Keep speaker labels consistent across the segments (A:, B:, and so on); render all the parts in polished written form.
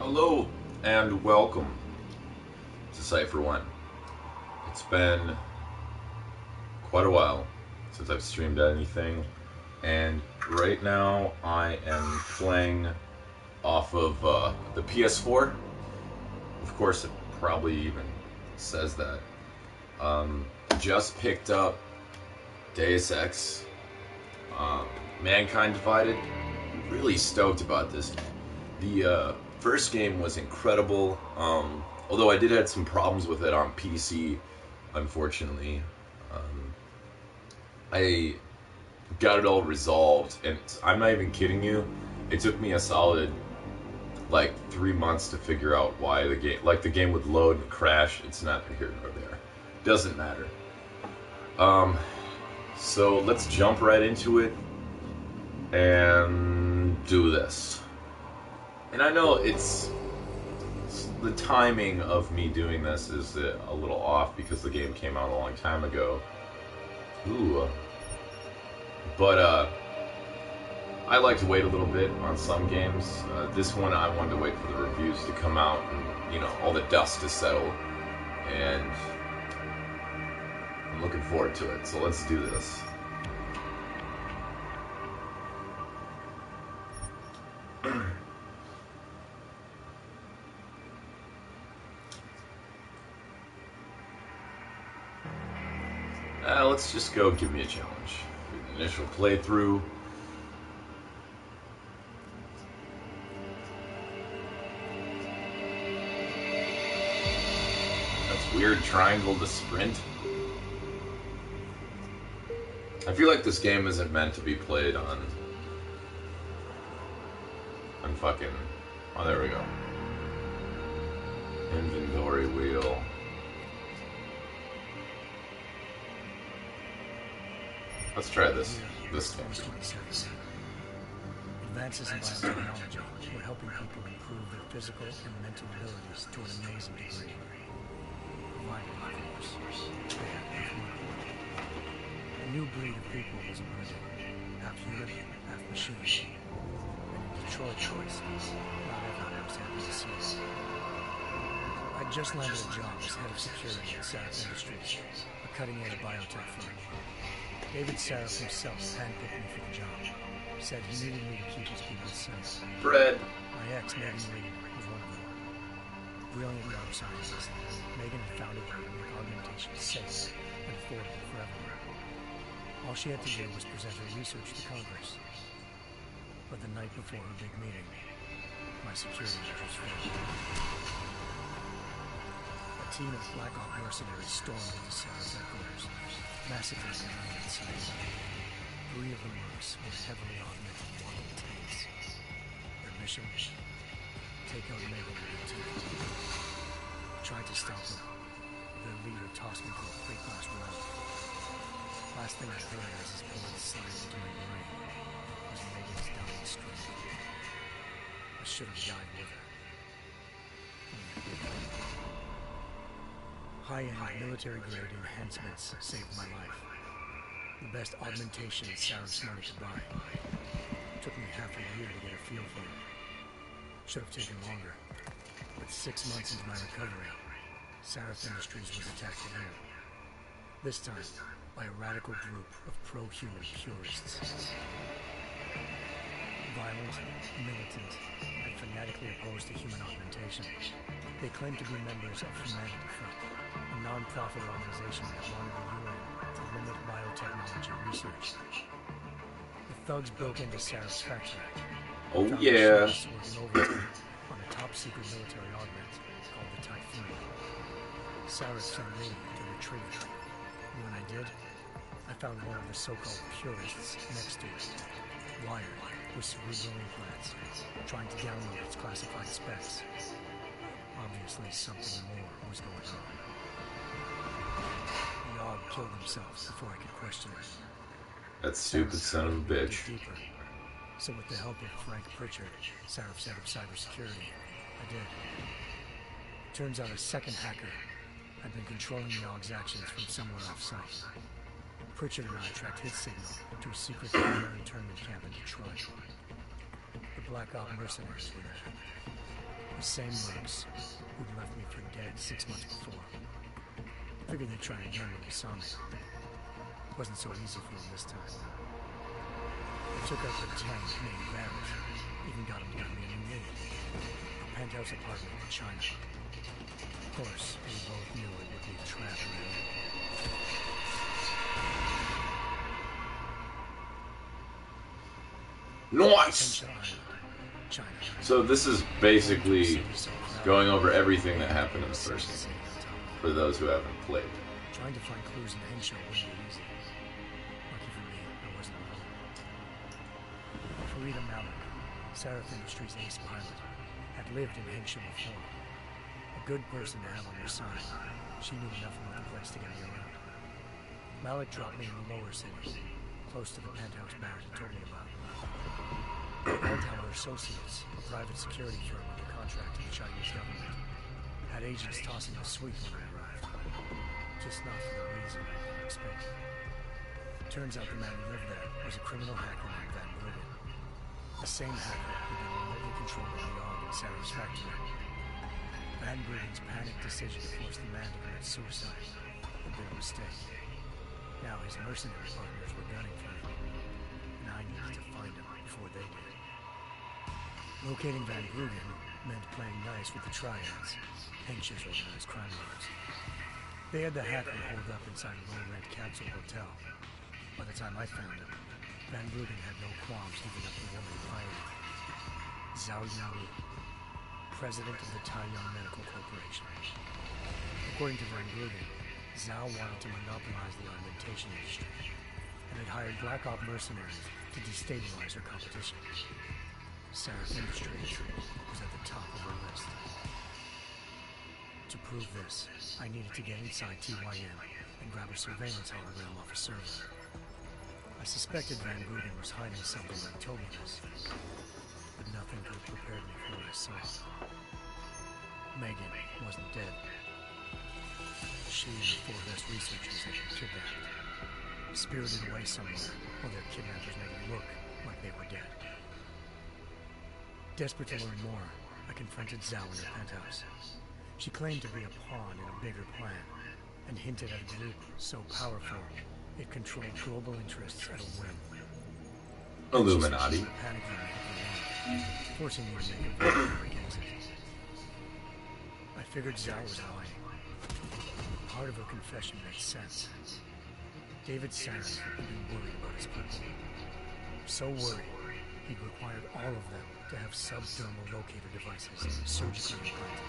A: Hello and welcome to CypherOne. It's been quite a while since I've streamed anything, and right now I am playing off of the PS4. Of course, it probably even says that. Just picked up Deus Ex, Mankind Divided. Really stoked about this. The first game was incredible, although I did have some problems with it on PC, unfortunately. I got it all resolved, and I'm not even kidding you, it took me a solid, 3 months to figure out why the game would load and crash. It's not here nor there. Doesn't matter. So let's jump right into it and do this. And I know it's the timing of me doing this is a little off because the game came out a long time ago. But I like to wait a little bit on some games. This one I wanted to wait for the reviews to come out and, all the dust to settle. And I'm looking forward to it. So let's do this. Let's just go give me a challenge. The initial playthrough. That's weird, triangle to sprint. I feel like this game isn't meant to be played on fucking... Oh, there we go. Inventory wheel. Let's try this time.
B: Advances in biotechnology were helping people improve their physical and mental abilities to an amazing degree. Provided, of course, they had enough money. A new breed of people was emerging, half human, half machine. And in Detroit, not everyone was happy to see it. I just landed a job as head of security at Sarif Industries, a cutting-edge biotech firm. David Sarif himself handpicked me for the job. Said he needed me to keep his people safe.
A: Bread.
B: My ex, Megan Reed, was one of them. Brilliant neuroscientist, Megan had found a way to make augmentation safe and affordable for everyone. All she had to do was present her research to Congress. But the night before her big meeting, my security measures failed. A team of Black Ops mercenaries stormed into Sarif's headquarters, massacring everyone in sight. 3 of the mercs were heavily augmented model tanks. Their mission? Take out Megan and her team. Tried to stop them. Their leader tossed me through a plate glass wall. Last thing I heard as his bullet slammed into my brain was Megan's dying scream. I should have died with her. High-end military-grade enhancements saved my life. The best augmentation Sarif's money could buy. Took me half a year to get a feel for it. Should have taken longer. But 6 months into my recovery, Sarif Industries was attacked again. This time, by a radical group of pro-human purists. Violent, militant, and fanatically opposed to human augmentation. They claimed to be members of Humanity Front, a non-profit organization that wanted the UN to limit biotechnology research. The thugs broke into Sarif's factory.
A: Oh yeah.
B: Working overtime on a top-secret military augment called the Typhoon. Sarif sent me to retrieve it. And when I did, I found one of the so-called purists next to it, wired with cerebral implants, trying to download its classified specs. Obviously, something more was going on. The Og killed himself before I could question it.
A: That stupid son of a bitch.
B: Deeper. So with the help of Frank Pritchard, Sarif's head of cybersecurity, I did. Turns out a second hacker had been controlling the Og's actions from somewhere off-site. Pritchard and I tracked his signal to a secret internment camp in Detroit. The Black Ops mercenaries were there. The same mercs who'd left me for dead 6 months before. Figured they'd try again when they saw me. It wasn't so easy for them this time. I took out the tank named Barrett. Even got him to give me a new name. A penthouse apartment in China. Of course, we both knew it would be a trap in the end.
A: Nice! So this is basically going over everything that happened in the first game, for those who haven't played.
B: Trying to find clues in Henshaw wasn't easy. Lucky for me, I wasn't alone. Farida Malik, Seraph Industries' ace pilot, had lived in Henshaw before. A good person to have on your side. She knew enough about the place to get me around. Malik dropped me in the lower city, close to the penthouse Barrett had told me about. Our associates, a private security firm under contract to the Chinese government, had agents tossing a sweep when I arrived. Just not for the reason I expected. Turns out the man who lived there was a criminal hacker named Van Bruggen. The same hacker who'd been remotely controlling the AUG in Sarah's factory. Van Bruggen's panicked decision to force the man to commit suicide had been a mistake. Now his mercenary partners were gunning for him, and I needed to find him before they did. Locating Van Bruggen meant playing nice with the triads, Hensha's organized crime lords. They had the hacker holed up inside a low-rent capsule hotel. By the time I found him, Van Bruggen had no qualms giving up the woman who hired him. Zhao Yangli, president of the Taiyang Medical Corporation. According to Van Bruggen, Zhao wanted to monopolize the augmentation industry and had hired Black Op mercenaries to destabilize her competition. Seraph Industries was at the top of her list. To prove this, I needed to get inside TYM and grab a surveillance hologram off a server. I suspected Van Bruggen was hiding something when he told me this, but nothing could have prepared me for what I saw. Megan wasn't dead. She and the four best researchers had been kidnapped, spirited away somewhere, while their kidnappers made it look like they were dead. Desperate to learn more, I confronted Zhao in her penthouse. She claimed to be a pawn in a bigger plan, and hinted at a group so powerful it controlled global interests at a whim.
A: Illuminati.
B: Forcing me to make a vote against it. I figured Zhao was lying. Part of her confession made sense. David Sarah had been worried about his people. So worried, he'd required all of them to have subdermal locator devices surgically implanted.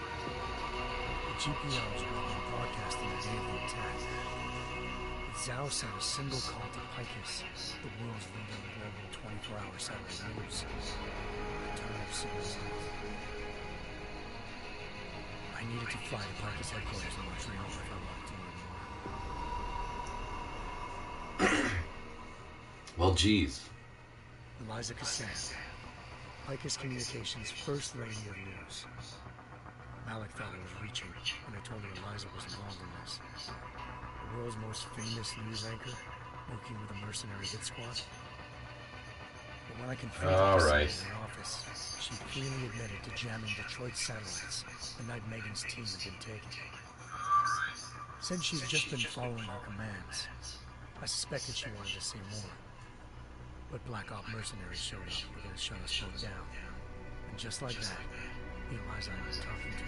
B: The GPOs were being broadcasting the day of the attack. But Zhao sent a single call to Picus, the world's leading global 24-hour satellite news. Turn of signals. I needed to fly to Picus headquarters in Montreal if I wanted to learn more.
A: Well, geez.
B: Eliza Cassan, Picus Communications' first lady of news. Malik thought I was reaching when I told her Eliza was involved in this. The world's most famous news anchor, working with a mercenary hit squad. But when I confronted her in her office, she freely admitted to jamming Detroit satellites the night Megan's team had been taken. Said she'd just been following her commands. I suspected she wanted to say more. But Black Op mercenaries showed up who were going to shut us both down. And just like that, the Eliza I was talking to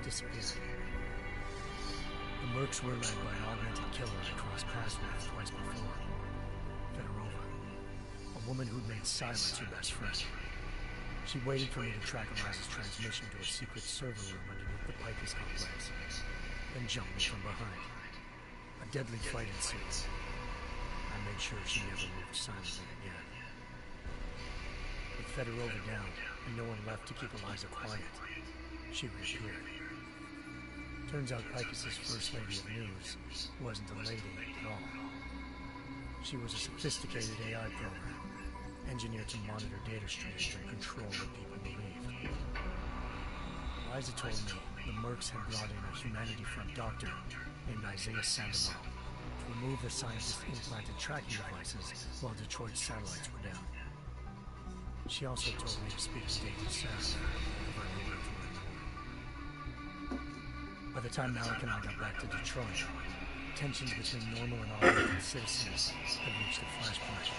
B: disappeared. The mercs were led by an augmented killer I crossed paths with twice before. Fedorova, a woman who'd made silence her best friend. She waited for me to track Eliza's transmission to a secret server room underneath the Picus complex, then jumped me from behind. A deadly fight ensued. I made sure she never moved silently again. With Fedorova down, and no one left to keep Eliza quiet, she reappeared. Turns out Picus's first lady of news wasn't a lady at all. She was a sophisticated AI program, engineered to monitor data streams and control what people believed. Eliza told me the mercs had brought in a humanity-front doctor named Isaiah Sandoval to remove the scientist's implanted tracking devices while Detroit's satellites were down. She also told me to speak to David Sarah if I needed information. By the time Malik and I got back to Detroit, tensions between normal and augmented citizens had reached a flashpoint.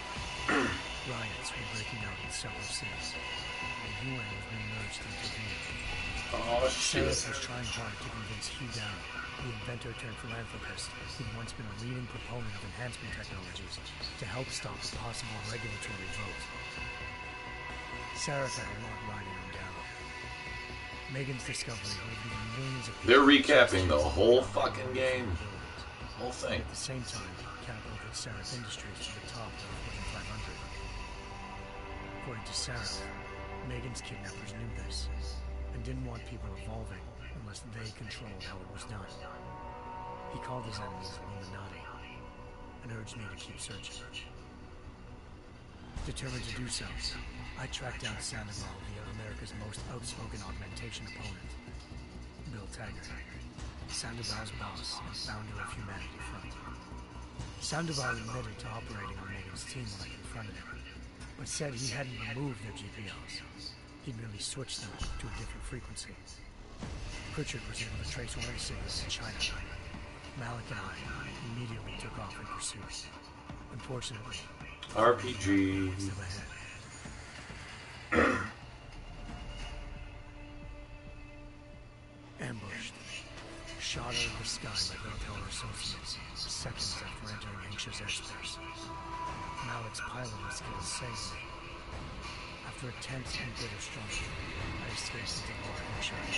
B: Riots were breaking out in several cities. The UN was being urged to intervene.
A: Oh, shit.
B: Cyrus was trying hard to convince Hugh Down, the inventor turned philanthropist who'd once been a leading proponent of enhancement technologies, to help stop a possible regulatory vote. Sarah had a lot riding on Darrow. Megan's discovery would have given millions of people...
A: They're recapping the whole fucking game. Whole thing.
B: At the same time, catapulted Sarah's Industries to the top of the Fortune 500. According to Sarah, Megan's kidnappers knew this, and didn't want people evolving unless they controlled how it was done. He called his enemies Illuminati, and urged me to keep searching. Determined to do so, I tracked down Sandoval via America's most outspoken augmentation opponent, Bill Taggart, Sandoval's boss and founder of Humanity Front. Sandoval admitted to operating on Megan's team when I confronted him, but said he hadn't removed their GPOs. He'd merely switched them to a different frequency. Pritchard was able to trace one of the signals in China. Malik and I immediately took off in pursuit. Unfortunately,
A: RPG.
B: still ahead. Ambushed. Shot out of the sky by Belltower Associates, seconds after entering anxious airspace. Malik's piloting skills saved me. After a tense and bitter struggle, I escaped into the lightning shot.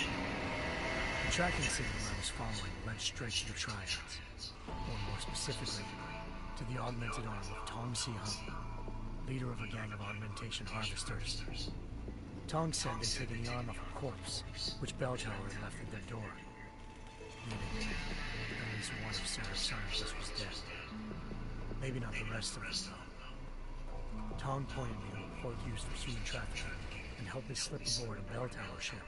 B: The tracking signal I was following led straight to the Triads, or more specifically, to the augmented arm of Tong Si-hung, leader of a gang of augmentation harvesters. Tong said they'd taken the arm off a corpse, which Belltower had left at their door. Meaning, at least one of Sarah's scientists was dead. Maybe not the rest of them, though. Tong pointed me to a port used for human trafficking and helped me slip aboard a Belltower ship.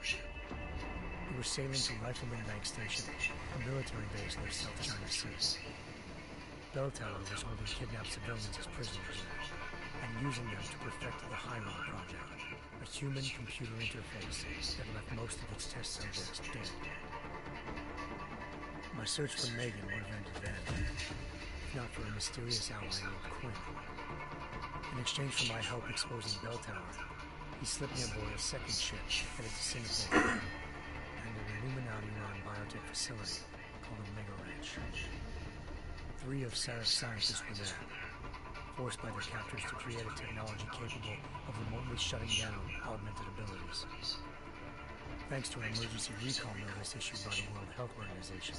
B: We were sailing to Rifleman Bank Station, a military base near South China Sea. Belltower was holding kidnapped civilians as prisoners and using them to perfect the Hiron Project, a human-computer interface that left most of its test subjects dead. My search for Megan would have ended then, if not for a mysterious ally named Quinn. In exchange for my help exposing Belltower, he slipped me aboard a second ship headed to Singapore and an Illuminati-run biotech facility called Omega Ranch. 3 of Sarah's scientists were there, forced by their captors to create a technology capable of remotely shutting down augmented abilities. Thanks to an emergency recall notice issued by the World Health Organization,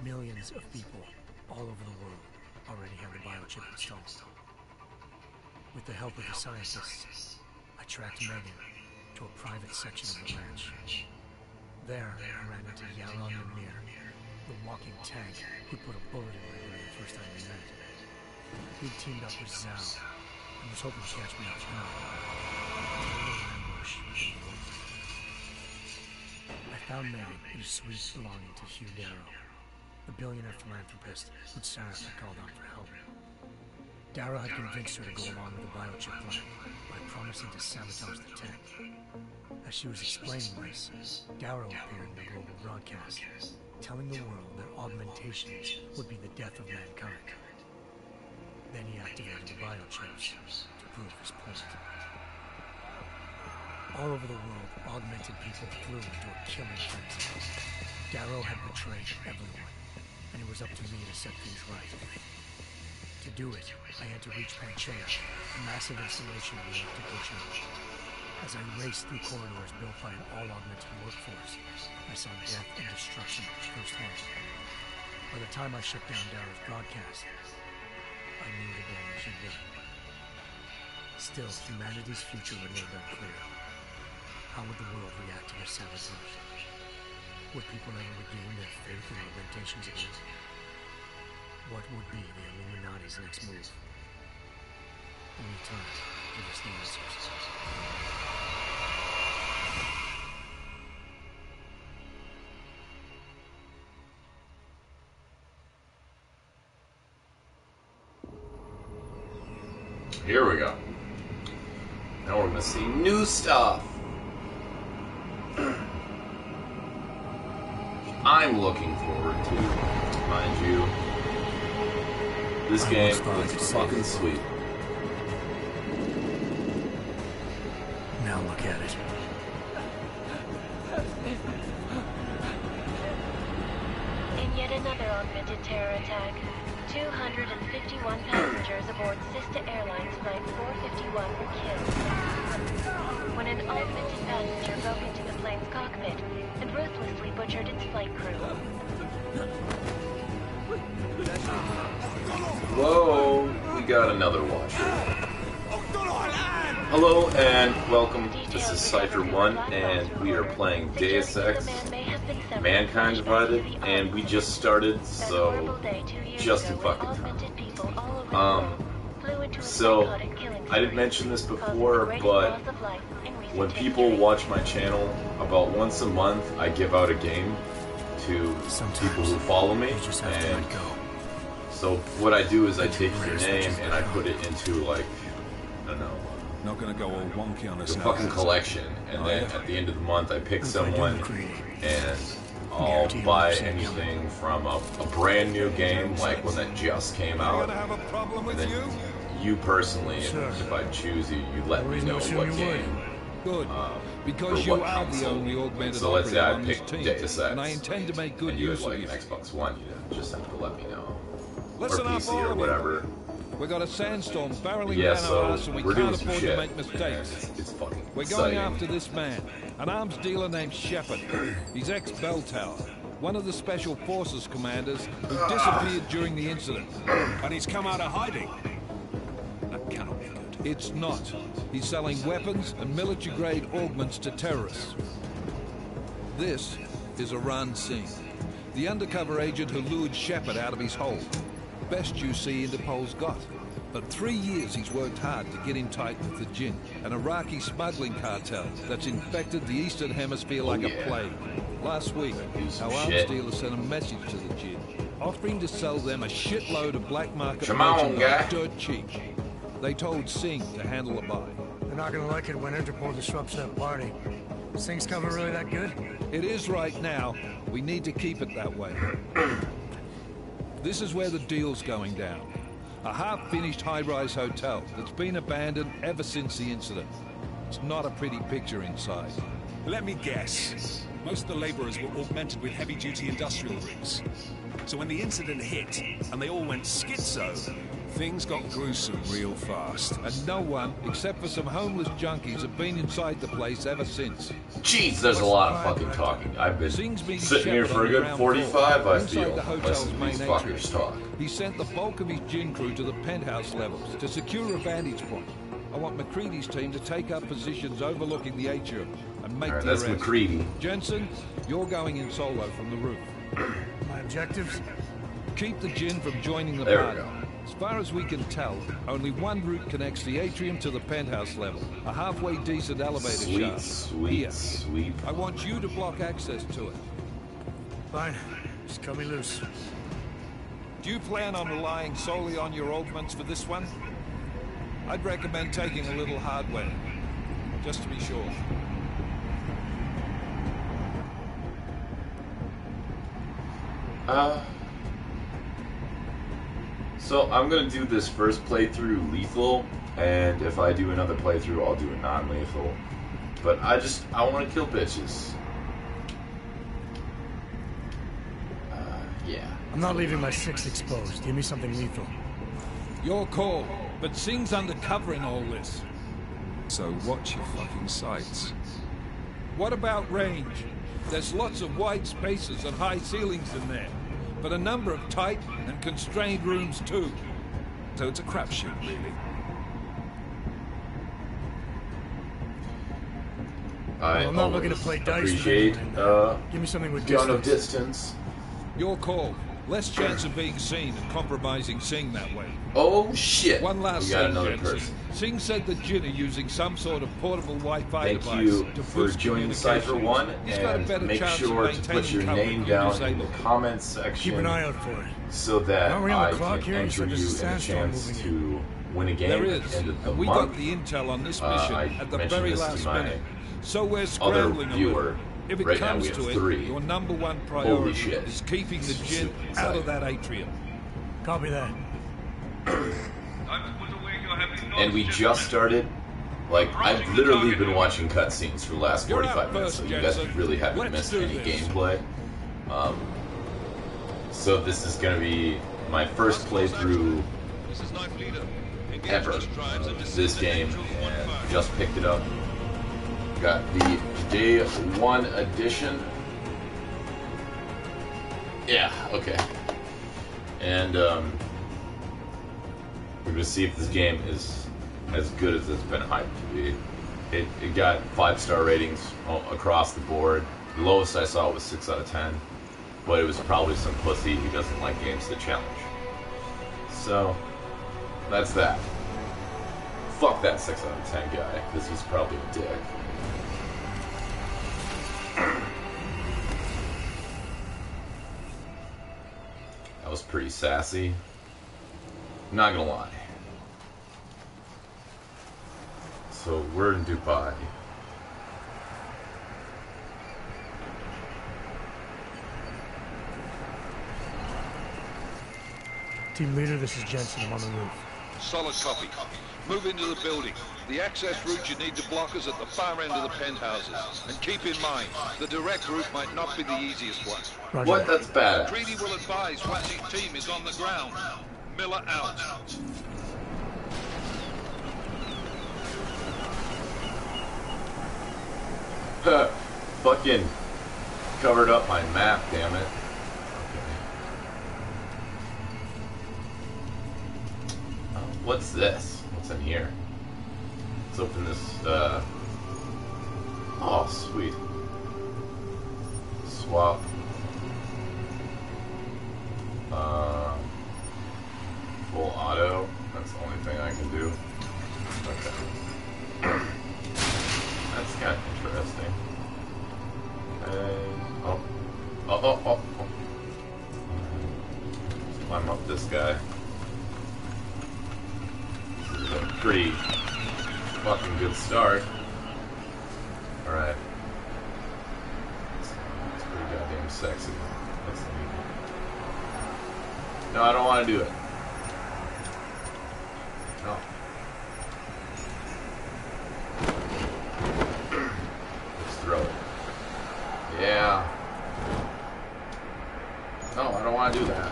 B: millions of people all over the world already have the biochip installed. With the help of the scientists, I tracked Megan to a private section of the ranch. There, I ran into Yaron Lemire, the walking tank who put a bullet in my brain the first time we met. He'd teamed up with Zhao and was hoping to catch me off guard. A little ambush didn't work. I found Megan in a suite belonging to Hugh Darrow, the billionaire philanthropist who Sarah had called on for help. Darrow had convinced her to go along with the biochip plan by promising to sabotage the tech. As she was explaining this, Darrow appeared in a global broadcast, telling the world that augmentations would be the death of mankind. Then he activated the biochips to prove his point. All over the world, augmented people flew into a killing frenzy. Darrow had betrayed everyone, and it was up to me to set things right. To do it, I had to reach Panchea, a massive installation of the optical change. As I raced through corridors built by an all-augmented workforce, I saw death and destruction firsthand. By the time I shut down Darrow's broadcast, I knew the damage he'd done. Still, humanity's future remained unclear. How would the world react to their sabotage? Would people ever regain their faith in augmentations again? What would be the Illuminati's next move? Only time give us the answers.
A: Here we go. Now we're gonna see new stuff. I'm looking forward to, mind you. This game looks fucking sweet.
B: Now look at it.
C: In yet another augmented terror attack, 251 passengers aboard sister airlines flight 451 were killed when an augmented passenger broke into the plane's cockpit and ruthlessly butchered its flight crew.
A: Whoa, we got another watcher. Hello and welcome. This is CypherOne, and we are playing Deus Ex Mankind Divided, and we just started, so just in fucking time. So I didn't mention this before, but when people watch my channel, about once a month I give out a game to people who follow me, and so what I do is I take your name and I put it into, like, I don't know,
D: not gonna go all wonky on us
A: the
D: now.
A: fucking collection, and then at the end of the month I pick someone and I'll buy anything from a brand new game, like one that just came out, and then you personally, if I choose you, you let me know what game.
D: Good, because you are the only augmented
A: so let's say I
D: on this
A: picked
D: team,
A: Deus Ex,
D: and I intend to make good
A: and you
D: use
A: had like
D: of
A: an
D: it.
A: Xbox One, you just have to let me know. Or
D: Listen up,
A: PC
D: all
A: or
D: of you.
A: whatever.
D: We got a sandstorm barreling
A: Yeah,
D: down our
A: so
D: ass and we
A: we're doing
D: can't
A: some
D: afford
A: shit.
D: to make mistakes.
A: It's fucking
D: We're
A: exciting.
D: going after this man, an arms dealer named Shepard. He's ex-Bell Tower, one of the Special Forces commanders who disappeared during the incident.
E: And he's come out of hiding. That cannot be good.
D: It's not. He's selling weapons and military-grade augments to terrorists. This is Iran Singh, the undercover agent who lured Shepard out of his hole. Best you see Interpol's got. For 3 years he's worked hard to get in tight with the Jinn, an Iraqi smuggling cartel that's infected the Eastern Hemisphere like a plague. Last week, our arms dealer sent a message to the Jinn, offering to sell them a shitload of black market merchandise dirt cheap. They told Singh to handle the buy.
B: They're not gonna like it when Interpol disrupts that party. This thing's coming really that good?
D: It is right now. We need to keep it that way. This is where the deal's going down. A half-finished high-rise hotel that's been abandoned ever since the incident. It's not a pretty picture inside.
E: Let me guess. Most of the laborers were augmented with heavy-duty industrial rigs. So when the incident hit, and they all went schizo, things got gruesome real fast.
D: And no one, except for some homeless junkies, have been inside the place ever since.
A: Jeez, there's a lot of fucking talking. I've been sitting here for a good 45, I feel, listening to these fuckers talk.
D: He sent the bulk of his Jinn crew to the penthouse levels to secure a vantage point. I want McCready's team to take up positions overlooking the atrium and make the
A: That's
D: arrest.
A: McCready.
D: Jensen, you're going in solo from the roof.
B: My objectives?
D: Keep the Jinn from joining the
A: There we
D: party.
A: go.
D: As far as we can tell, only one route connects the atrium to the penthouse level. A halfway decent elevator shaft.
A: Sweet.
D: I want you to block access to it.
B: Fine. Just cut me loose.
D: Do you plan on relying solely on your augments for this one? I'd recommend taking a little hardware, just to be sure.
A: So I'm gonna do this first playthrough lethal, and if I do another playthrough, I'll do it non-lethal. But I want to kill bitches. Yeah.
B: I'm not leaving my six exposed. Give me something lethal.
D: Your call, but Singh's undercover in all this.
E: So watch your fucking sights.
D: What about range? There's lots of wide spaces and high ceilings in there, but a number of tight and constrained rooms too.
E: So it's a crapshoot, really.
B: I'm not looking to play dice.
A: Appreciate
B: give me something with
A: beyond of
B: distance.
A: distance.
D: Your call. Less chance of being seen and compromising Singh that way.
A: Oh shit!
D: One last
A: we got
D: thing,
A: another
D: Jensen.
A: person.
D: Singh said the Jinn are using some sort of portable Wi-Fi
A: Thank
D: device
A: you
D: to
A: for
D: boost
A: joining
D: communications.
A: CypherOne,
D: He's got a better
A: and make
D: chance of
A: sure to put
D: maintaining
A: your
D: cover
A: name
D: if you're
A: down in the
D: disabled.
A: comments section.
B: Keep an eye out for it.
A: So that
B: Aren't we on
A: I
B: the clock
A: can
B: here? You
A: enter
B: said
A: you
B: there's a
A: in a
B: sandstorm
A: chance
B: moving
A: to win a game
D: There
A: at
D: is,
A: the end of the
D: and we
A: month.
D: got the intel on this mission
A: I
D: at the
A: mentioned
D: very
A: this to
D: last
A: my
D: minute. So we're
A: other
D: scrambling a
A: viewer,
D: little. If it
A: Right now
D: comes
A: we have
D: to it,
A: 3.
D: your number one
A: Holy
D: priority
A: shit.
D: is keeping the gin
A: Super
D: out of
A: exciting.
D: that atrium.
B: Copy that.
A: And we just started. Like, I've literally been watching cutscenes for the last
D: You're
A: 45
D: out
A: minutes,
D: first,
A: so you guys
D: Jensen.
A: really haven't
D: Let's
A: missed
D: do
A: any
D: this.
A: gameplay. So this is going to be my first playthrough
D: This is Knife Leader. Engage
A: ever
D: those drives and
A: of
D: descend
A: this
D: to
A: game,
D: Angel
A: and
D: 15.
A: just picked it up. Got the day 1 edition. Yeah, okay. And we're going to see if this game is as good as it's been hyped to be. It got 5-star ratings across the board. The lowest I saw was 6 out of 10, but it was probably some pussy who doesn't like games that challenge. So, that's that. Fuck that 6 out of 10 guy, because he's probably a dick. That was pretty sassy. Not gonna lie. So we're in Dubai.
B: Team leader, this is Jensen. I'm on the roof.
F: Solid copy. Move into the building. The access route you need to block is at the far end of the penthouses. And keep in mind, the direct route might not be the easiest one.
B: Roger
A: What?
B: that.
A: That's bad.
F: Treaty will advise once his team is on the ground. Miller out.
A: Fucking covered up my map, damn it. Okay. What's this? What's in here? Let's open this, oh, sweet. Swap. Full auto. That's the only thing I can do. Okay. That's kind of interesting. Okay. Oh. Let's climb up this guy. This is a pretty fucking good start. Alright. It's pretty goddamn sexy. That's neat. No, I don't want to do it. No. Let's throw it. Yeah. No, I don't want to do that.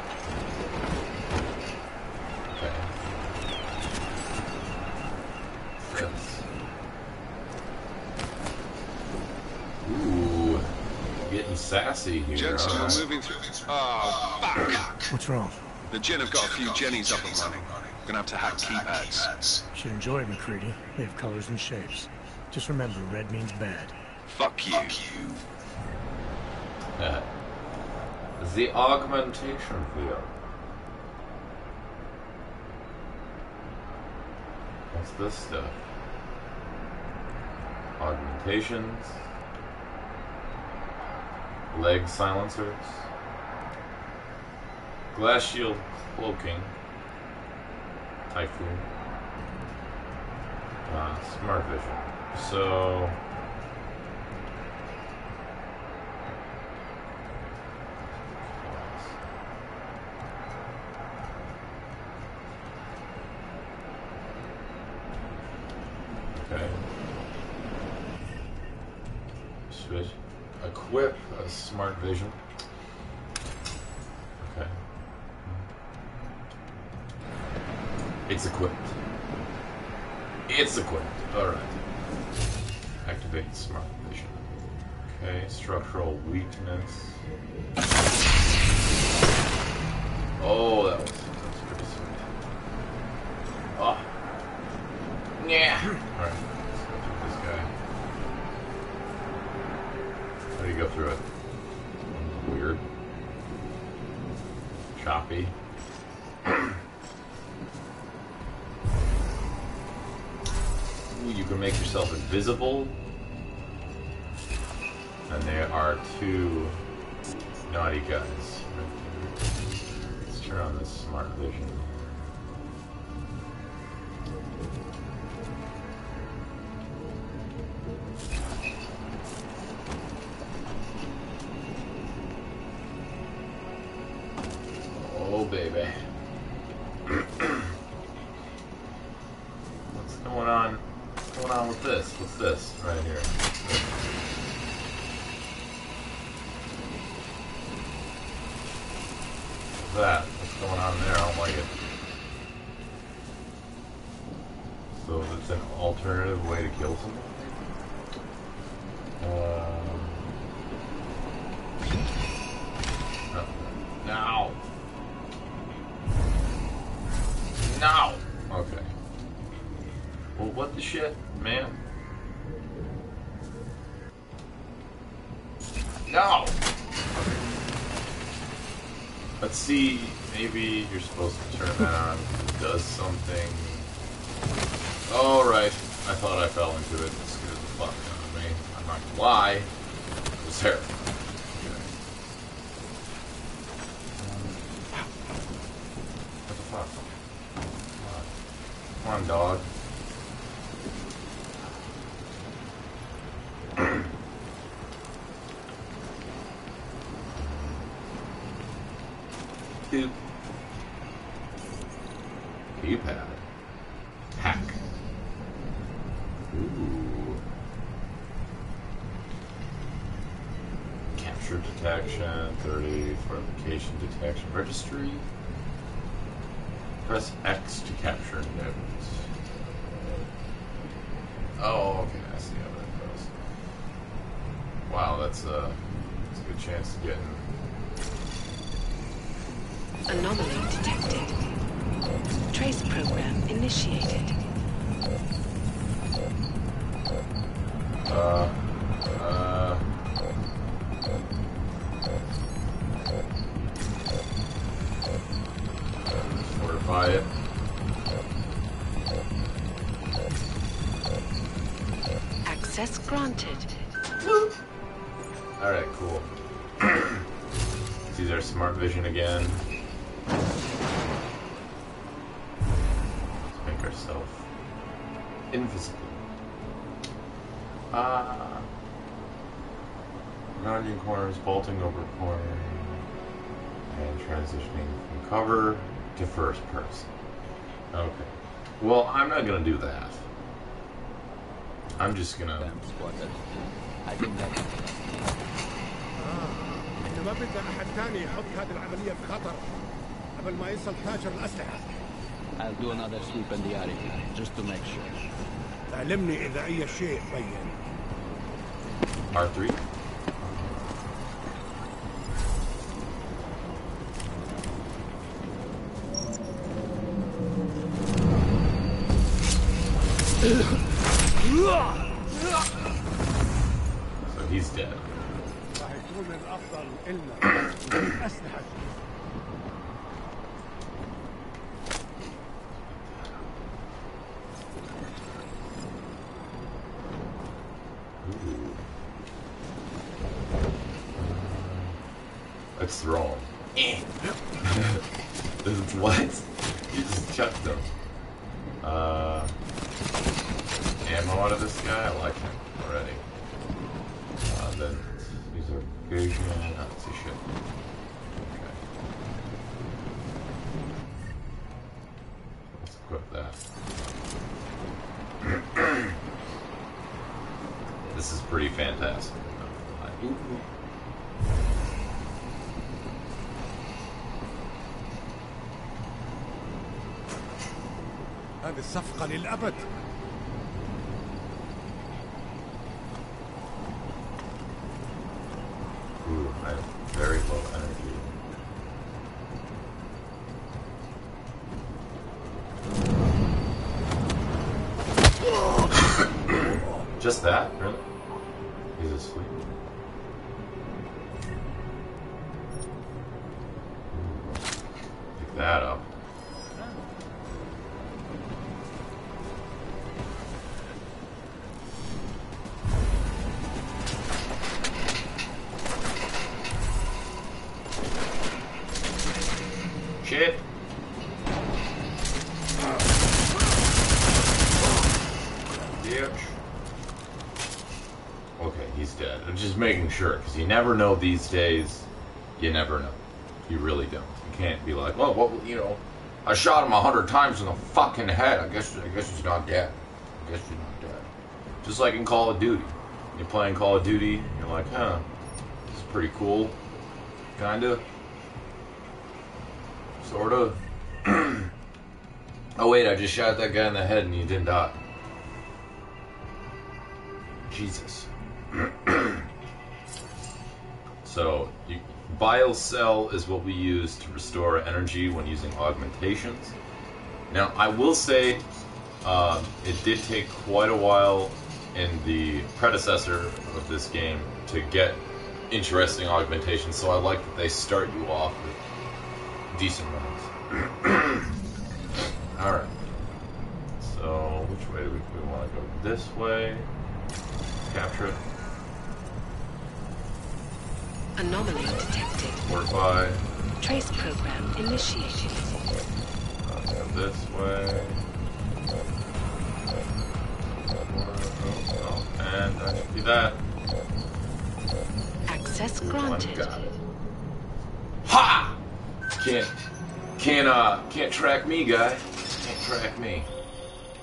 A: Okay. This. Ooh. Getting sassy here.
F: Jensen,
A: huh?
F: we're moving through. Oh, fuck.
B: What's wrong?
F: The Jinn have got a few Jennies up and running. Gonna have to hack keypads.
B: Should enjoy it, McCready. They have colors and shapes. Just remember, red means bad.
F: Fuck you.
A: The augmentation wheel. What's this stuff? Augmentations. Leg silencers. Glass shield cloaking. Typhoon. Smart vision. So... Okay. Switch. Equip a smart vision. Okay. It's equipped. It's equipped. Alright. Activate smart vision. Okay, structural weakness. Oh, that's pretty sweet. Oh. Yeah. Alright, let's go through this guy. How do you go through it? Weird. Choppy. Ooh, you can make yourself invisible. And there are 2 naughty guys. Let's turn on this smart vision. Oh, baby. What's going on? What's going on with this? What's this right here? What's that? What's going on there? I don't like it. So it's an alternative way to kill someone? No. No. Okay. Well, what the shit, man? No. Okay. Let's see. Maybe you're supposed to turn that on. It does something. All right. I thought I fell into it. It scared the fuck out of me. I'm not gonna lie. It was terrible. Come on, dog. Dude. Keypad. Hack. Ooh. Capture detection, 30 fortification detection registry. Press X to capture nodes. Oh, okay, I see how that goes. Wow, that's a good chance to get in.
G: Anomaly detected. Trace program initiated.
A: Fortify it.
G: Access granted.
A: Alright, cool. See, there's smart vision again. Let's make ourselves invisible. Rounding corners, vaulting over corners, and transitioning from cover to first person. Okay. Well, I'm not gonna do that. I'm just gonna...
H: I think that...
I: احنا ما بدنا احد ثاني يحط هذه العملية في خطر قبل ما يصل تاجر الأسلحة.
H: I'll do another sweep in the area, just to make sure.
I: علمني إذا أي شيء بين.
A: R3? So he's dead.
I: راح يكون الأفضل إلنا نجيب أسلحة.
A: Let's throw him. What? You just chucked him. Ammo out of this guy? I like him already. Then use our vision. Oh, let's see shit. Okay. Let's equip that. This is pretty fantastic.
I: هذه الصفقة للأبد.
A: Ooh, I have very low energy. Just that? Really? He's asleep. Pick that up. Shit. Bitch. Okay, he's dead. I'm just making sure, because you never know these days. You never know. You really don't. You can't be like, well, you know, I shot him 100 times in the fucking head. I guess he's not dead. I guess he's not dead. Just like in Call of Duty. You're playing Call of Duty, and you're like, huh, this is pretty cool. Kinda. Sorta. Oh wait, I just shot that guy in the head and he didn't die. Jesus. So, Bile Cell is what we use to restore energy when using augmentations. Now, I will say, it did take quite a while in the predecessor of this game to get interesting augmentations, so I like that they start you off with decent ones. Alright. So, which way do we want to go? This way. Capture it.
G: Anomaly detected.
A: Work by.
G: Trace program initiated.
A: Go this way. And I can do that.
G: Access granted.
A: Got it. Ha! Can't track me, guy. Can't track me.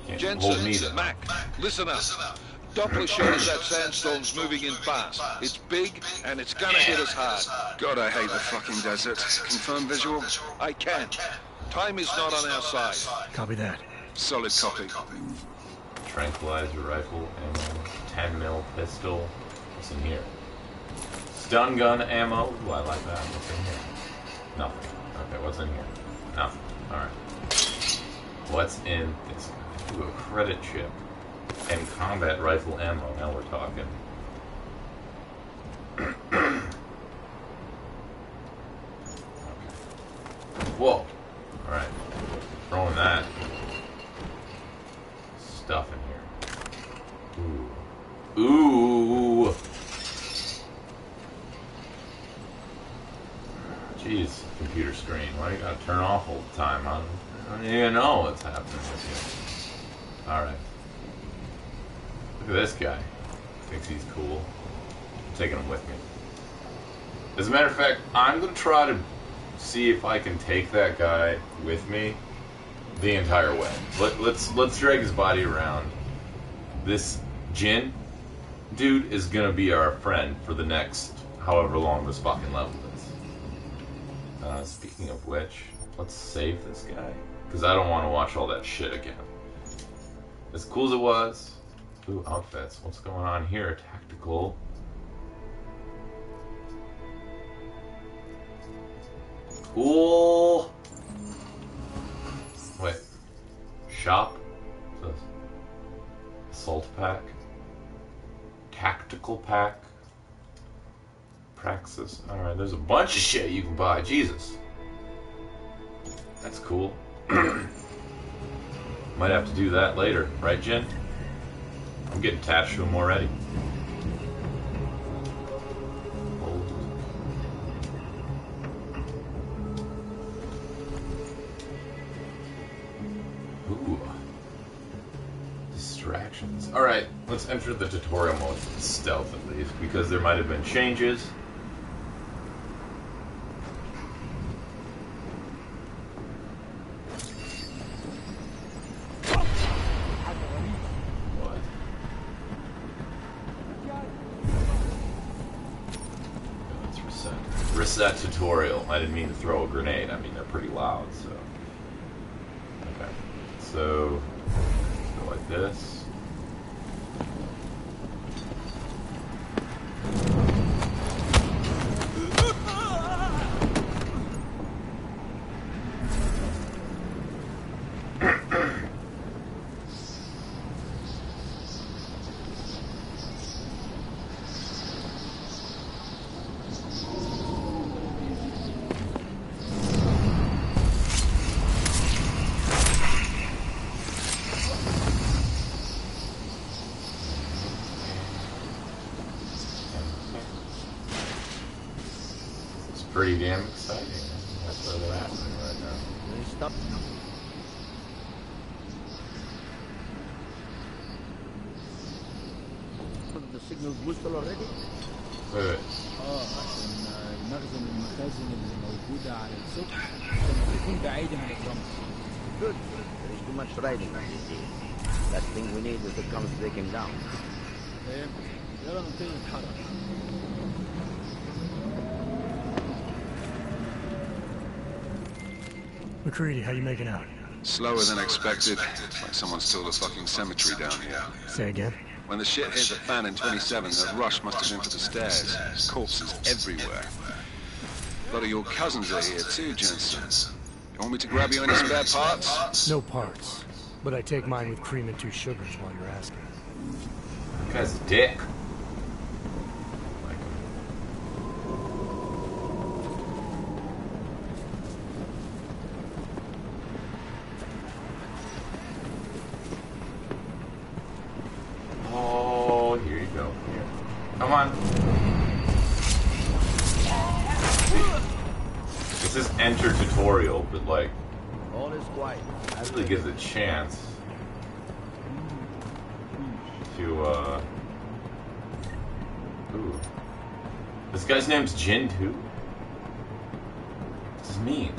A: Can't hold me
F: Jensen,
A: down.
F: Mac, listen up. Doppler shows that sandstorm's moving in fast. It's big, and it's gonna hit us hard.
E: God, I hate the fucking desert. Confirm visual?
F: I can. Time is not on our side.
B: Copy that.
E: Solid copy.
A: Tranquilizer rifle, ammo, 10 mil pistol. What's in here? Stun gun ammo. Ooh, I like that. What's in here? Nothing. Okay, what's in here? Nothing. Alright. What's in this? Ooh, a credit chip. And combat rifle ammo. Now we're talking. Okay. Whoa. Alright. Throwing that stuff in here. Ooh. Ooh. Jeez, computer screen. Why you gotta turn off all the time? I don't even know what's happening with you. Alright. Look at this guy. Thinks he's cool. I'm taking him with me. As a matter of fact, I'm gonna try to see if I can take that guy with me the entire way. Let's drag his body around. This Jin dude is gonna be our friend for the next however long this fucking level is. Speaking of which, let's save this guy because I don't want to watch all that shit again. As cool as it was. Ooh, outfits. What's going on here? Tactical. Cool. Wait. Shop? What's this? Assault pack. Tactical pack. Praxis. Alright, there's a bunch of shit you can buy. Jesus. That's cool. Might have to do that later. Right, Jen? I'm getting attached to him already. Ooh. Distractions. Alright, let's enter the tutorial mode for stealth at least, because there might have been changes. Reset tutorial. I didn't mean to throw a grenade. I mean, they're pretty loud, so. Okay. So, go like this. Pretty damn exciting. That's where they're at right now.
I: Stop. The signal's whistle already?
A: Wait.
I: المخزن
H: المخازن اللي موجودة على السطح عشان تكون بعيدة عن الرمل.
J: Good. There is too much riding on these days. Last thing we need is to come breaking down.
H: فهمت. يلا نبتدي نتحرك.
B: McCready, how you making out?
E: Slower than expected. Like someone stole a fucking cemetery down here.
B: Say again?
E: When the shit hit the fan in 27, the rush must have been for the stairs. Corpses everywhere. A lot of your cousins are here too, Jensen. You want me to grab you any spare parts?
B: No parts. But I take mine with cream and 2 sugars while you're asking.
A: That guy's a dick. Oh, here you go. Here. Come on. This is enter tutorial, but like,
J: All is quiet.
A: actually gives a chance to, ooh. This guy's name's Jin too? What does this mean?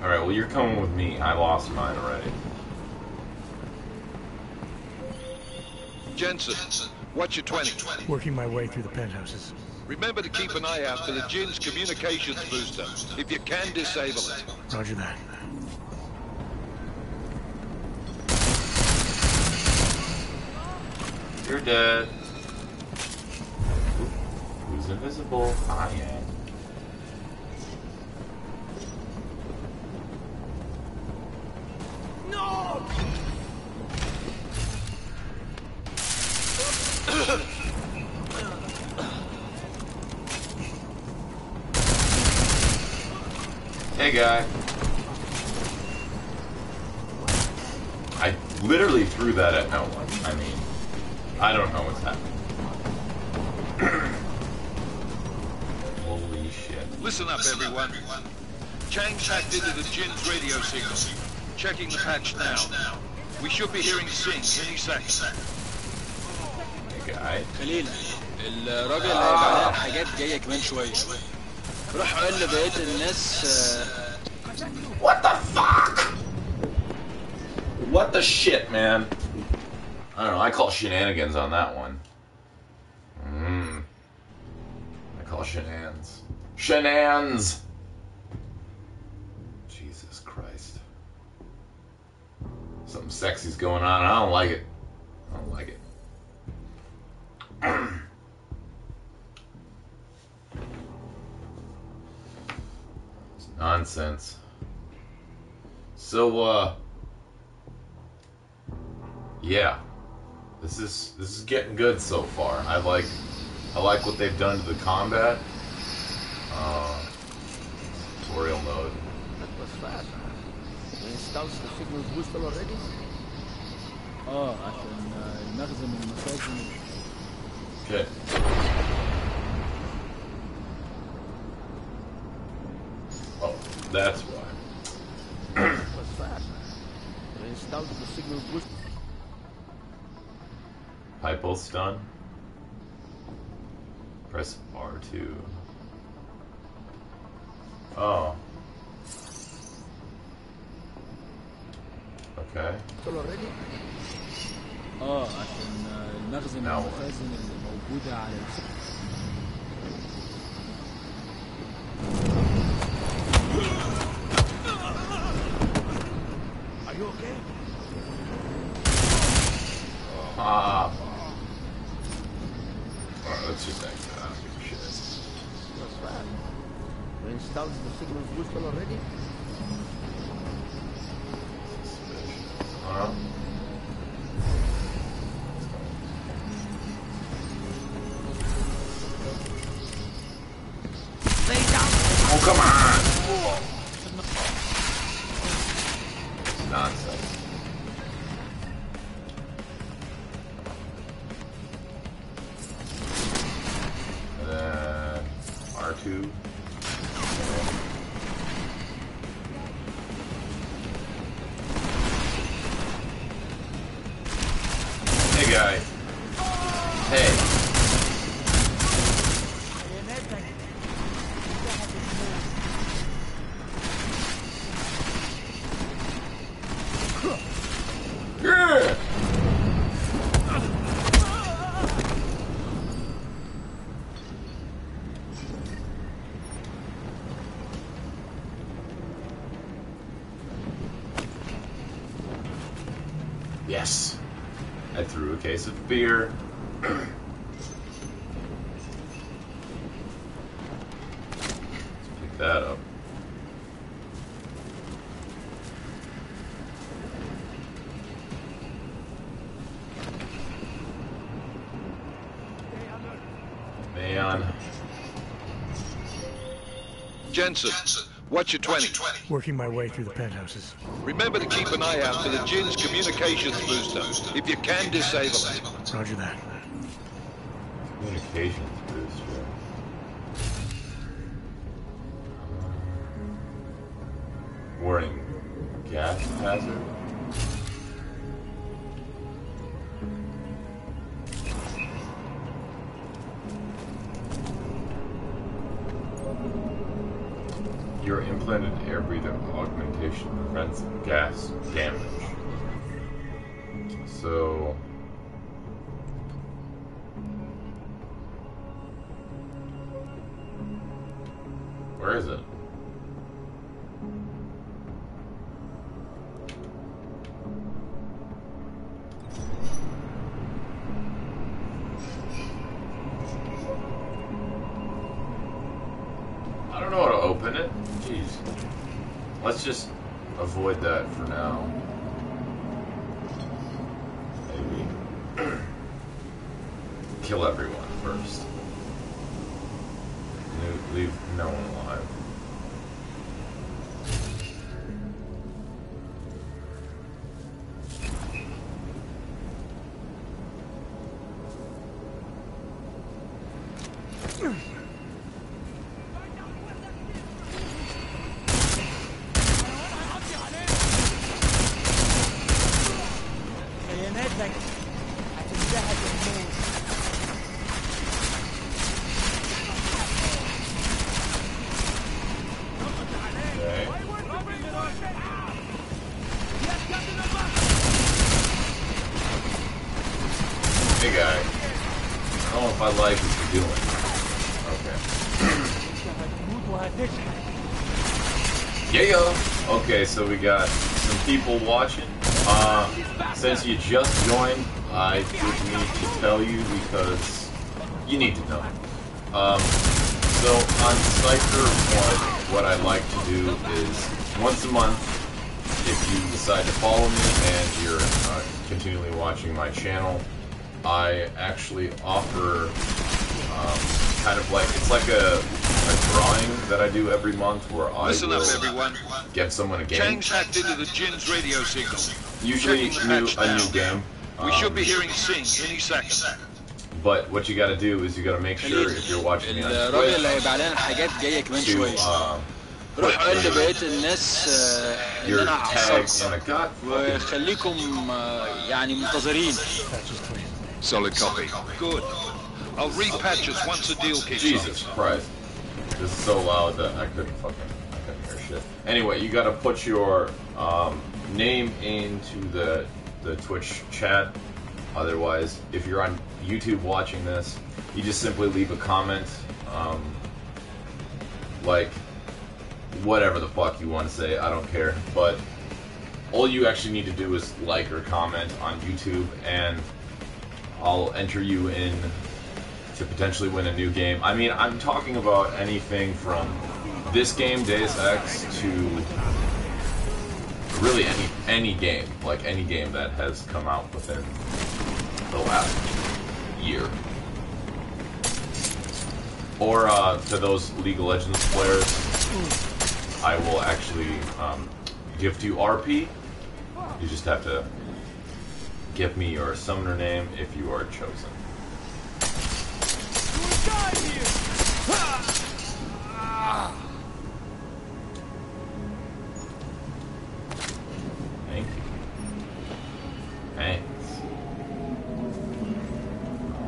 A: Alright, well, you're coming with me. I lost mine already.
F: Jensen, what's your 20?
B: Working my way through the penthouses.
F: Remember to keep an eye out for the Jin's communications booster. If you can, disable it.
B: Roger that.
A: You're dead. Ooh, who's invisible? I am.
B: No!
A: Hey, guy. I literally threw that at no one. I mean, I don't know what's happening. Holy shit.
F: Listen up, everyone. Chang's hacked into the Jin's radio signal. Checking the patch now. We should be hearing sings any second.
A: Hey, guy.
H: خليل الراجل اللي هيبقى عليها حاجات جاية كمان شوية. راح قال لبقية الناس
A: What the fuck? What the shit, man? I don't know, I call shenanigans on that one. I call shenanigans. Shenanigans! Jesus Christ. Something sexy's going on. I don't like it. I don't like it. It's nonsense. So, yeah. This is getting good so far. I like what they've done to the combat. Tutorial mode.
J: That was fast. We installed the signal booster already?
H: عشان المخزن والمخازن.
A: Okay. Oh, that's why.
J: That was fast. We installed the signal booster.
A: Hypo stun. Press R2. Oh. Okay.
J: Already?
H: عشان المخزن
A: Now what?
H: والمخازن اللي موجودة على السطح.
J: Are you okay?
A: Ah. Alright, let's just exit. I don't give a shit.
J: That was fast. We installed the signal booster already?
A: Huh? Oh, come on! Nonsense. R2. Hey, guy. Hey. Yes. I threw a case of beer. Let's pick that up. Man.
F: Jensen, what's your 20?
B: Working my way through the penthouses.
F: Remember to keep an eye out for the Jinn's communications booster. If you can, disable it.
B: Roger that.
A: Communications booster. Warning. Gas hazard? Your implanted air breather augmentation prevents gas damage. So... where is it? I don't know how to open it. Jeez. Let's just avoid that for now. Maybe. Kill everyone first. Leave no one alive. Hey guy, I don't know if I like what you're doing. Okay. Yeah. Okay, so we got some people watching. Since you just joined, I just need to tell you because you need to know. So on CypherOne, what I like to do is once a month, if you decide to follow me and you're continually watching my channel, I actually offer kind of like, it's like a drawing that I do every month where I
F: Listen
A: will
F: up, everyone.
A: get someone a game.
F: Chang's hacked into the Jinn's radio signal.
A: Usually a new game.
F: We should be hearing Sing any second.
A: But what you gotta do is you gotta make sure if you're watching me on
H: الراجل اللي
A: Twitch
H: هيبقى علينا حاجات جايه كمان
A: to
H: شويه روح قول لبقيه الناس ان
A: your
H: انا
A: tag
H: هعصبكم
A: in the god.
H: وخليكم يعني منتظرين.
F: Solid copy. Good. I'll repatch us once the deal kicks
A: Jesus Christ. This is so loud that I couldn't hear shit. Anyway, you gotta put your name into the Twitch chat. Otherwise, if you're on YouTube watching this, you just simply leave a comment, like whatever the fuck you want to say, I don't care. But all you actually need to do is like or comment on YouTube, and I'll enter you in to potentially win a new game. I mean, I'm talking about anything from this game, Deus Ex, to really any game, like any game that has come out within the last year. Or to those League of Legends players, I will actually gift you RP. You just have to give me your summoner name if you are chosen. Thank you. Thanks.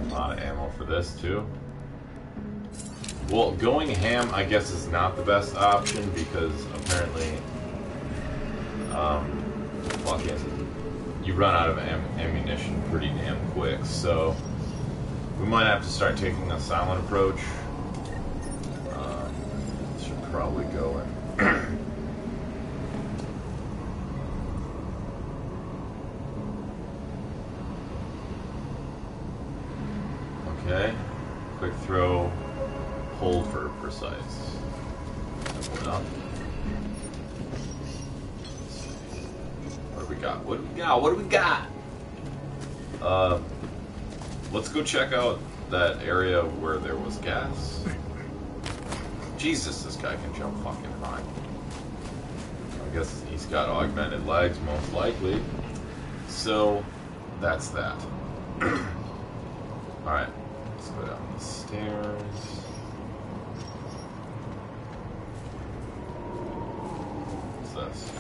A: A lot of ammo for this too. Well, going ham, I guess, is not the best option because apparently, you run out of ammunition pretty damn quick. So we might have to start taking a silent approach. Should probably go in. hold for precise. Simple enough. What do we got? What do we got? What do we got? Let's go check out that area where there was gas. Jesus, this guy can jump fucking high. I guess he's got augmented legs, most likely. So, that's that. Alright, let's go down the stairs. What's this?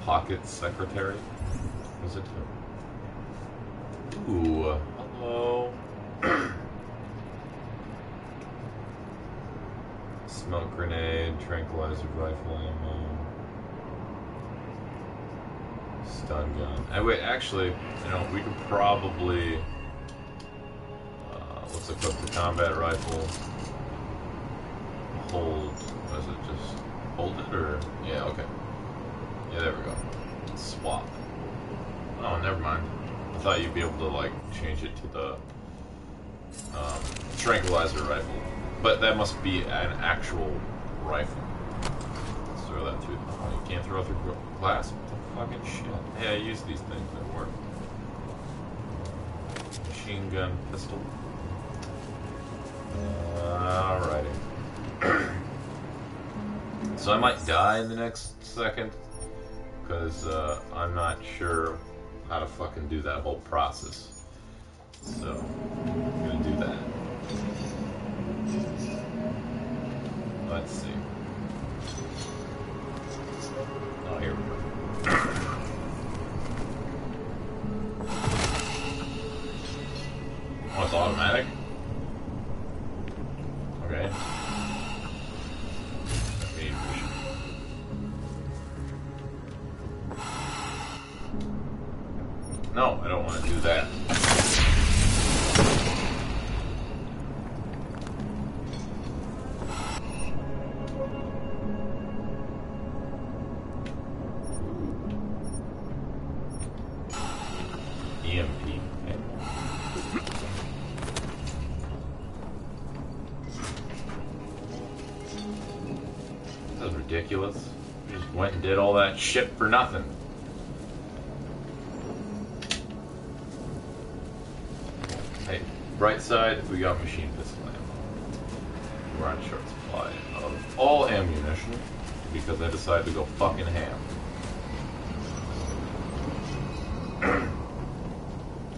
A: Pocket secretary? What's it do? Ooh, hello. Smoke grenade, tranquilizer rifle ammo, stun gun. Wait, actually, you know, we could probably let's equip the combat rifle. Hold. What is it? Just hold it, or yeah, okay. Yeah, there we go. Swap. Oh, never mind. I thought you'd be able to like change it to the tranquilizer rifle. But that must be an actual rifle. Let's throw that through. Oh, you can't throw it through glass? What the fucking shit? Hey, I use these things, they work. Machine gun, pistol. Alrighty. So I might die in the next second, because I'm not sure how to fucking do that whole process. So, I'm gonna do that. Let's see. Oh, here we go. Oh, it's automatic? Okay. No, I don't want to do that. EMP. That was ridiculous. We just went and did all that shit for nothing. Hey, bright side, we got machine pistol ammo. We're on short supply of all ammunition because I decided to go fucking ham.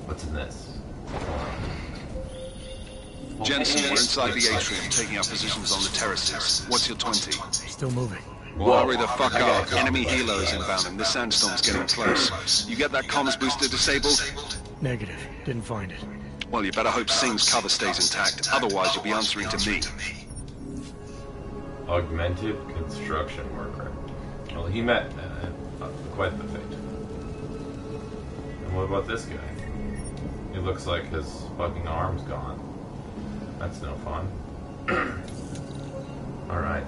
A: What's in this?
E: Jensen, we're inside the atrium, taking our positions on the terraces. What's your 20?
B: Still moving.
E: Whoa. Hurry the fuck up. Enemy helos inbound and this sandstorm's getting close. You get that comms booster disabled?
B: Negative. Didn't find it.
E: Well, you better hope Singh's cover stays intact. Otherwise, you'll be answering to me.
A: Augmented construction worker. Well, he met quite the fate. And what about this guy? He looks like his fucking arm's gone. That's no fun. Alright.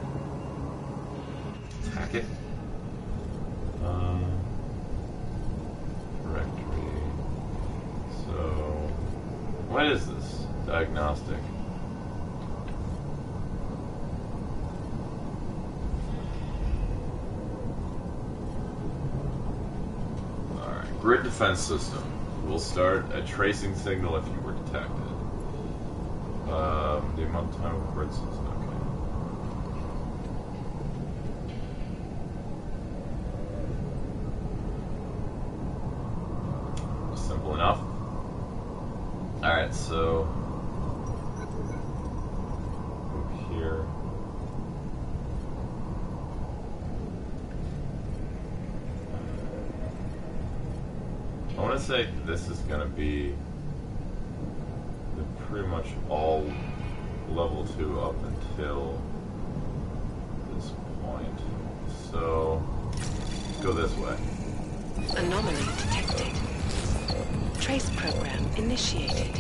A: Attack it. Directory. So, what is this? Diagnostic. Alright. Grid defense system. Will start a tracing signal if you were detected. The amount of time of grid system. Okay. Simple enough. Alright, so over here. I want to say this is going to be pretty much all level 2 up until this point. So, let's go this way.
G: Anomaly detected. Trace program initiated.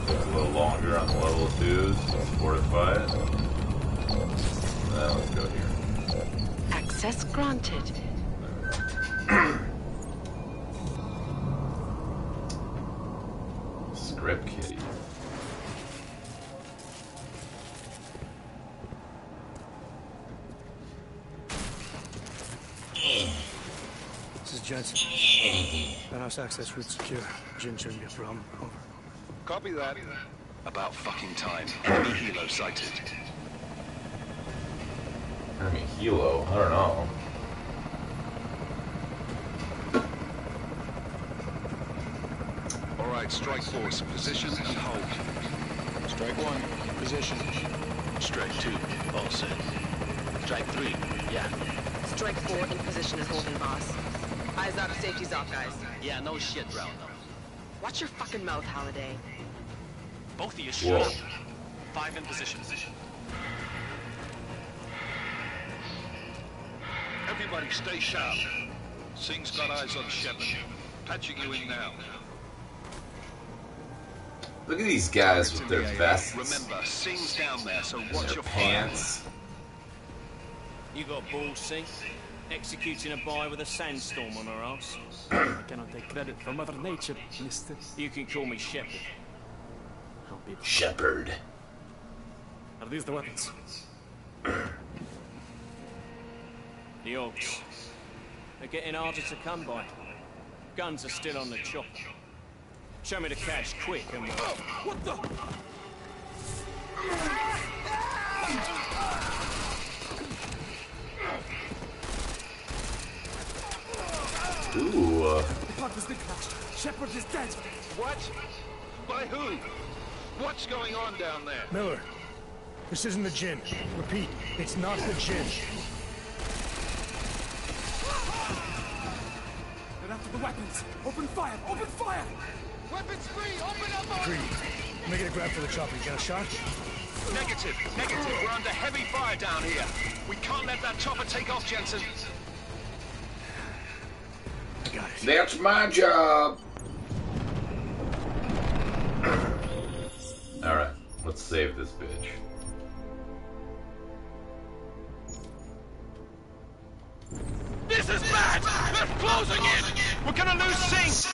A: Takes a little longer on the level 2s. Let's fortify it. Now let's go here.
G: Access Access granted.
A: Script kitty.
B: This is Jensen. Penthouse access route secure. Jin shouldn't be a problem. Over.
F: Copy that.
E: About fucking time. Enemy helo sighted.
A: Enemy helo? I don't know.
F: All right, strike force, position and hold.
H: Strike 1, position.
K: Strike 2, all set. Strike 3, yeah.
L: Strike 4 in position and holding, boss. Eyes up, safety's off, guys.
K: Yeah, no shit, Brown.
L: Watch your fucking mouth, Halliday.
K: Both of you shut up. 5 in position.
F: Everybody stay sharp. Singh's got eyes on Shepard. Patching you in now.
A: Look at these guys with their vests.
F: Remember, Singh's down there, so
A: and
F: watch
A: their
F: your
A: pants.
M: You got balls, Singh? Executing a boy with a sandstorm on her ass. I cannot take credit for Mother Nature, mister. You can call me Shepard.
A: Shepard.
M: Are these the weapons? The orcs. They're getting harder to come by. Guns are still on the chopper. Show me the cash quick and we'll... What the?
A: Ooh.
M: Shepard is dead.
F: What? By who? What's going on down there?
B: Miller, this isn't the Jinn. Repeat, it's not the Jinn.
M: They're after the weapons. Open fire! Open fire!
F: Weapons free! Open up!
B: Agreed. Let me get a grab for the chopper. You got a shot?
E: Negative. We're under heavy fire down here. We can't let that chopper take off, Jensen.
B: I got it.
A: That's my job. Alright, let's save this bitch.
E: This is bad! They're closing in! We're gonna lose Singh!